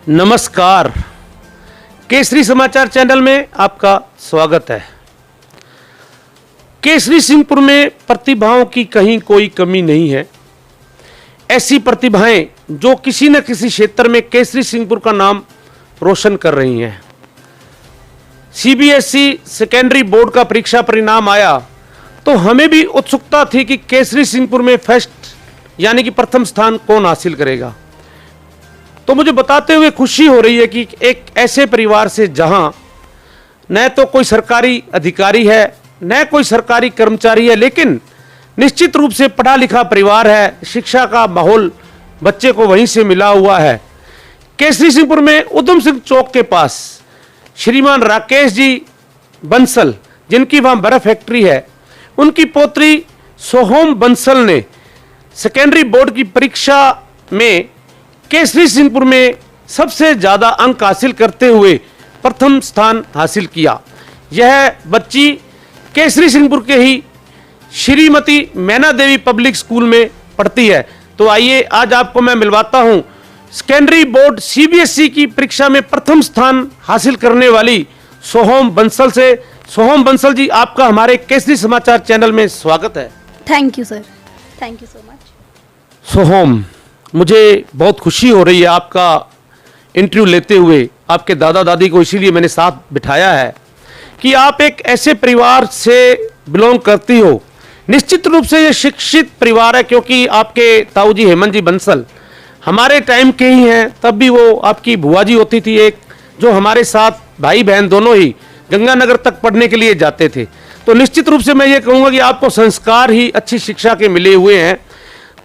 नमस्कार, केसरी समाचार चैनल में आपका स्वागत है। केसरी सिंहपुर में प्रतिभाओं की कहीं कोई कमी नहीं है। ऐसी प्रतिभाएं जो किसी न किसी क्षेत्र में केसरी सिंहपुर का नाम रोशन कर रही हैं। सीबीएसई सेकेंडरी बोर्ड का परीक्षा परिणाम आया तो हमें भी उत्सुकता थी कि केसरी सिंहपुर में फर्स्ट यानी कि प्रथम स्थान कौन हासिल करेगा। तो मुझे बताते हुए खुशी हो रही है कि एक ऐसे परिवार से जहां न तो कोई सरकारी अधिकारी है न कोई सरकारी कर्मचारी है, लेकिन निश्चित रूप से पढ़ा लिखा परिवार है, शिक्षा का माहौल बच्चे को वहीं से मिला हुआ है। केसरी सिंहपुर में उधम सिंह चौक के पास श्रीमान राकेश जी बंसल, जिनकी वहां बर्फ फैक्ट्री है, उनकी पोत्री सोहम बंसल ने सेकेंडरी बोर्ड की परीक्षा में केसरी सिंहपुर में सबसे ज्यादा अंक हासिल करते हुए प्रथम स्थान हासिल किया। यह बच्ची केसरी सिंहपुर के ही श्रीमती मैना देवी पब्लिक स्कूल में पढ़ती है। तो आइए आज आपको मैं मिलवाता हूं सेकेंडरी बोर्ड सीबीएसई की परीक्षा में प्रथम स्थान हासिल करने वाली सोहम बंसल से। सोहम बंसल जी, आपका हमारे केसरी समाचार चैनल में स्वागत है। Thank you sir, thank you so much. Soham, मुझे बहुत खुशी हो रही है आपका इंटरव्यू लेते हुए। आपके दादा दादी को इसीलिए मैंने साथ बिठाया है कि आप एक ऐसे परिवार से बिलोंग करती हो। निश्चित रूप से ये शिक्षित परिवार है, क्योंकि आपके ताऊ जी हेमंत जी बंसल हमारे टाइम के ही हैं। तब भी वो आपकी बुआ जी होती थी एक, जो हमारे साथ भाई बहन दोनों ही गंगानगर तक पढ़ने के लिए जाते थे। तो निश्चित रूप से मैं ये कहूँगा कि आपको संस्कार ही अच्छी शिक्षा के मिले हुए हैं।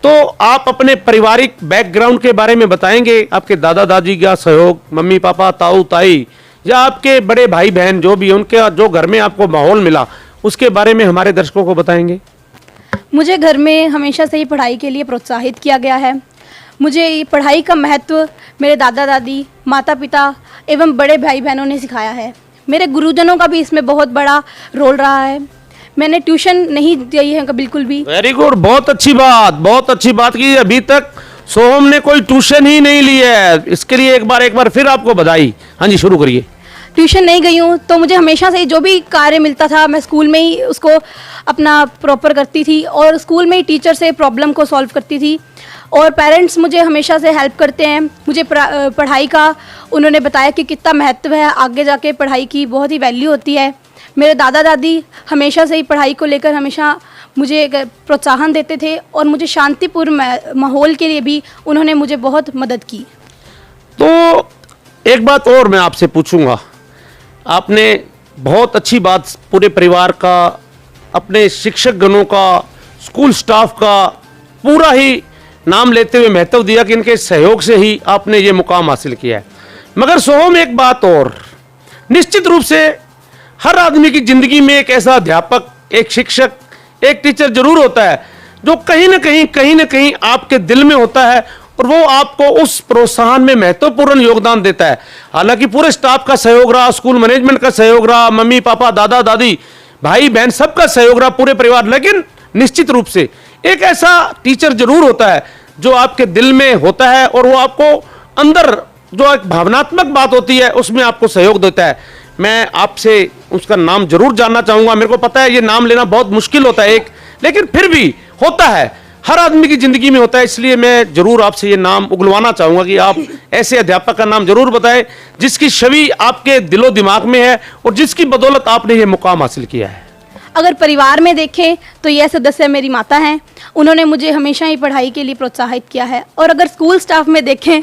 तो आप अपने पारिवारिक बैकग्राउंड के बारे में बताएंगे, आपके दादा दादी का सहयोग, मम्मी पापा ताऊ ताई या आपके बड़े भाई बहन जो भी, उनके जो घर में आपको माहौल मिला उसके बारे में हमारे दर्शकों को बताएंगे। मुझे घर में हमेशा से ही पढ़ाई के लिए प्रोत्साहित किया गया है। मुझे पढ़ाई का महत्व मेरे दादा दादी, माता पिता एवं बड़े भाई बहनों ने सिखाया है। मेरे गुरुजनों का भी इसमें बहुत बड़ा रोल रहा है। मैंने ट्यूशन नहीं दी है बिल्कुल भी। वेरी गुड, बहुत अच्छी बात की। अभी तक सोहम ने कोई ट्यूशन ही नहीं ली है, इसके लिए एक बार फिर आपको बधाई। हाँ जी, शुरू करिए। ट्यूशन नहीं गई हूँ तो मुझे हमेशा से जो भी कार्य मिलता था मैं स्कूल में ही उसको अपना प्रॉपर करती थी और स्कूल में ही टीचर से प्रॉब्लम को सॉल्व करती थी। और पेरेंट्स मुझे हमेशा से हेल्प करते हैं। मुझे पढ़ाई का उन्होंने बताया कि कितना महत्व है, आगे जाके पढ़ाई की बहुत ही वैल्यू होती है। मेरे दादा दादी हमेशा से ही पढ़ाई को लेकर हमेशा मुझे प्रोत्साहन देते थे और मुझे शांतिपूर्ण माहौल के लिए भी उन्होंने मुझे बहुत मदद की। तो एक बात और मैं आपसे पूछूंगा, आपने बहुत अच्छी बात पूरे परिवार का, अपने शिक्षक गणों का, स्कूल स्टाफ का पूरा ही नाम लेते हुए महत्व दिया कि इनके सहयोग से ही आपने ये मुकाम हासिल किया है। मगर सोहम, एक बात और, निश्चित रूप से हर आदमी की जिंदगी में एक ऐसा अध्यापक, एक शिक्षक, एक टीचर जरूर होता है जो कहीं ना कहीं आपके दिल में होता है और वो आपको उस प्रोत्साहन में महत्वपूर्ण योगदान देता है। हालांकि पूरे स्टाफ का सहयोग रहा, स्कूल मैनेजमेंट का सहयोग रहा, मम्मी पापा दादा दादी भाई बहन सबका सहयोग रहा, पूरे परिवार, लेकिन निश्चित रूप से एक ऐसा टीचर जरूर होता है जो आपके दिल में होता है और वो आपको अंदर जो एक भावनात्मक बात होती है उसमें आपको सहयोग देता है। मैं आपसे उसका नाम जरूर जानना चाहूंगा। मेरे को पता है ये नाम लेना बहुत मुश्किल होता है लेकिन फिर भी होता है, हर आदमी की जिंदगी में होता है, इसलिए मैं जरूर आपसे ये नाम उगलवाना चाहूंगा कि आप ऐसे अध्यापक का नाम जरूर बताएं जिसकी छवि आपके दिलो दिमाग में है और जिसकी बदौलत आपने ये मुकाम हासिल किया है। अगर परिवार में देखें तो यह सदस्य मेरी माता हैं। उन्होंने मुझे हमेशा ही पढ़ाई के लिए प्रोत्साहित किया है। और अगर स्कूल स्टाफ में देखें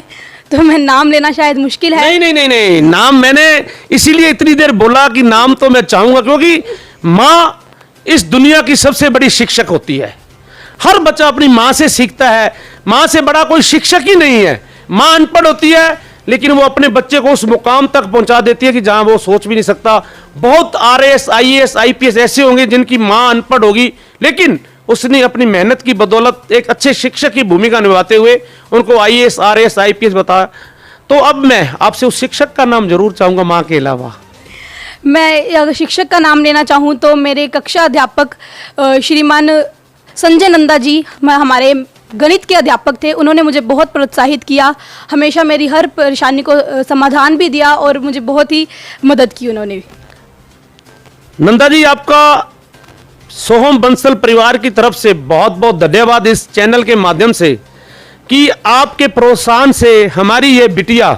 तो मैं नाम लेना शायद मुश्किल है। नहीं, नाम मैंने इसीलिए इतनी देर बोला कि नाम तो मैं चाहूंगा, क्योंकि माँ इस दुनिया की सबसे बड़ी शिक्षक होती है। हर बच्चा अपनी माँ से सीखता है। माँ से बड़ा कोई शिक्षक ही नहीं है। माँ अनपढ़ होती है लेकिन वो अपने बच्चे को उस मुकाम तक पहुंचा देती है कि जहां वो सोच भी नहीं सकता। बहुत आरएएस, आईएएस, आईपीएस ऐसे होंगे जिनकी माँ अनपढ़ होगी, लेकिन उसने अपनी मेहनत की बदौलत एक अच्छे शिक्षक की भूमिका निभाते हुए उनको आईएएस, आरएएस, आईपीएस बताया। तो अब मैं आपसे उस शिक्षक का नाम जरूर चाहूंगा, माँ के अलावा। मैं अगर शिक्षक का नाम लेना चाहूँ तो मेरे कक्षा अध्यापक श्रीमान संजय नंदा जी हमारे गणित के अध्यापक थे, उन्होंने मुझे बहुत प्रोत्साहित किया, हमेशा मेरी हर परेशानी को समाधान भी दिया और मुझे बहुत ही मदद की उन्होंने भी। नंदा जी, आपका सोहम बंसल परिवार की तरफ से बहुत बहुत धन्यवाद इस चैनल के माध्यम से कि आपके प्रोत्साहन से हमारी ये बिटिया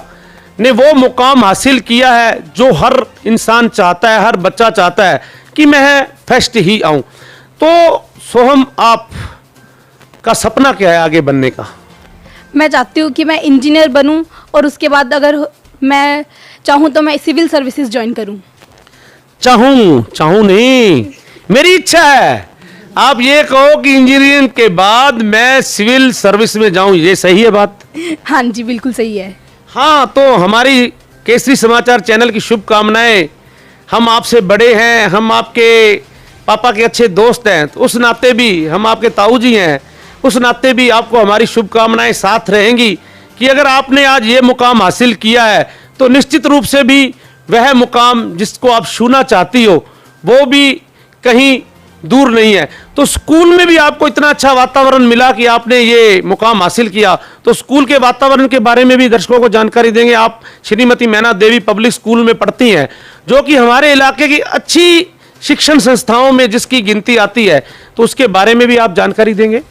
ने वो मुकाम हासिल किया है जो हर इंसान चाहता है, हर बच्चा चाहता है कि मैं फर्स्ट ही आऊं। तो सोहम, आप का सपना क्या है आगे बनने का? मैं चाहती हूँ कि मैं इंजीनियर बनूँ और उसके बाद अगर मैं चाहूँ तो मैं सिविल सर्विसेज ज्वाइन करूँ। चाहूं नहीं, मेरी इच्छा है। आप ये कहो कि इंजीनियरिंग के बाद मैं सिविल सर्विस में जाऊं, ये सही है बात? हाँ जी, बिल्कुल सही है। हाँ, तो हमारी केसरी समाचार चैनल की शुभकामनाएं। हम आपसे बड़े हैं, हम आपके पापा के अच्छे दोस्त हैं, तो उस नाते भी हम आपके ताऊ जी हैं, उस नाते भी आपको हमारी शुभकामनाएं साथ रहेंगी कि अगर आपने आज ये मुकाम हासिल किया है तो निश्चित रूप से भी वह मुकाम जिसको आप छूना चाहती हो वो भी कहीं दूर नहीं है। तो स्कूल में भी आपको इतना अच्छा वातावरण मिला कि आपने ये मुकाम हासिल किया, तो स्कूल के वातावरण के बारे में भी दर्शकों को जानकारी देंगे। आप श्रीमती मैना देवी पब्लिक स्कूल में पढ़ती हैं, जो कि हमारे इलाके की अच्छी शिक्षण संस्थाओं में जिसकी गिनती आती है, तो उसके बारे में भी आप जानकारी देंगे।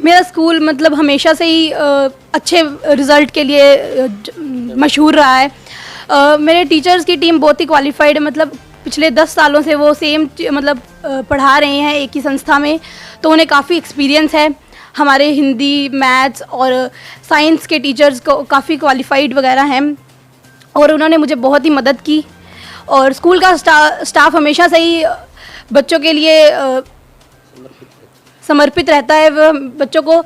मेरा स्कूल मतलब हमेशा से ही अच्छे रिजल्ट के लिए मशहूर रहा है। मेरे टीचर्स की टीम बहुत ही क्वालिफाइड है, मतलब पिछले 10 सालों से वो सेम मतलब पढ़ा रहे हैं एक ही संस्था में, तो उन्हें काफ़ी एक्सपीरियंस है। हमारे हिंदी, मैथ्स और साइंस के टीचर्स को काफ़ी क्वालिफाइड वगैरह हैं और उन्होंने मुझे बहुत ही मदद की। और स्कूल का स्टाफ हमेशा से ही बच्चों के लिए समर्पित रहता है। वह बच्चों को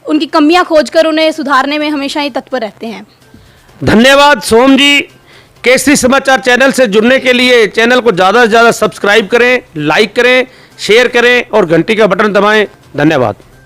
उनकी कमियां खोजकर उन्हें सुधारने में हमेशा ही तत्पर रहते हैं। धन्यवाद सोहम जी। केसरी समाचार चैनल से जुड़ने के लिए चैनल को ज़्यादा से ज़्यादा सब्सक्राइब करें, लाइक करें, शेयर करें और घंटी का बटन दबाएं। धन्यवाद।